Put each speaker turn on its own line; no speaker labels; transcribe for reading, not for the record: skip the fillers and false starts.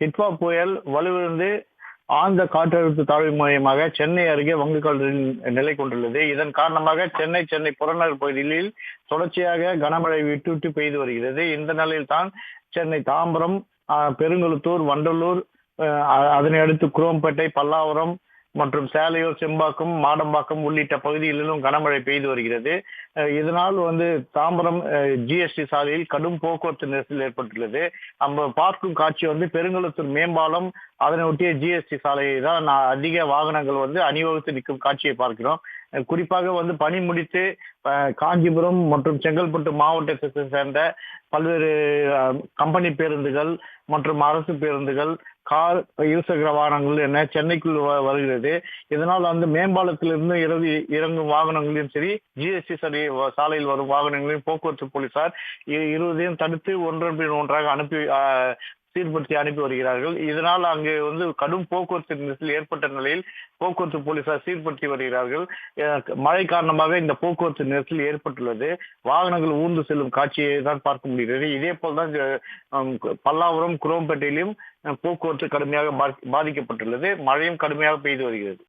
டிட்வா புயல் வலுவிழந்து ஆழ்ந்த காற்றழுத்த தாழ்வு மையமாக சென்னை அருகே வங்கக்கடலில் நிலை கொண்டுள்ளது. இதன் காரணமாக சென்னை புறநகர் பகுதிகளில் தொடர்ச்சியாக கனமழை விட்டு விட்டு பெய்து வருகிறது. இந்த நிலையில் தான் சென்னை தாம்பரம், பெருங்குளத்தூர், வண்டலூர், அதனை அடுத்து குரோம்பேட்டை, பல்லாவரம் மற்றும் சேலையூர், செம்பாக்கம், மாடம்பாக்கம் உள்ளிட்ட பகுதிகளிலும் கனமழை பெய்து வருகிறது. இதனால் தாம்பரம் ஜிஎஸ்டி சாலையில் கடும் போக்குவரத்து நெரிசல் ஏற்பட்டுள்ளது. நம்ம பார்க்கும் காட்சி பெருங்குளத்தூர் மேம்பாலம், அதனை ஒட்டிய ஜிஎஸ்டி சாலையை தான் அதிக வாகனங்கள் அணிவகுத்து நிற்கும் காட்சியை பார்க்கிறோம். குறிப்பாக பணி முடித்து காஞ்சிபுரம் மற்றும் செங்கல்பட்டு மாவட்டத்தை சேர்ந்த பல்வேறு கம்பெனி பேருந்துகள் மற்றும் அரசு பேருந்துகள், கார், இருசக்கர வாகனங்கள் என சென்னைக்குள் வருகிறது. இதனால் மேம்பாலத்திலிருந்து இறங்கும் வாகனங்களையும் சரி, ஜிஎஸ்டி சாலையில் வரும் வாகனங்களையும் போக்குவரத்து போலீசார் இருவரையும் தடுத்து ஒன்றன் பின் ஒன்றாக சீர்படுத்தி அனுப்பி வருகிறார்கள். இதனால் அங்கு கடும் போக்குவரத்து நெரிசல் ஏற்பட்ட நிலையில் போக்குவரத்து போலீசார் சீர்படுத்தி வருகிறார்கள். மழை காரணமாக இந்த போக்குவரத்து நெரிசல் ஏற்பட்டுள்ளது. வாகனங்கள் ஊர்ந்து செல்லும் காட்சியை தான் பார்க்க முடிகிறது. இதே போல்தான் பல்லாவரம், குரோம்பேட்டையிலும் போக்குவரத்து கடுமையாக பாதிக்கப்பட்டுள்ளது. மழையும் கடுமையாக பெய்து வருகிறது.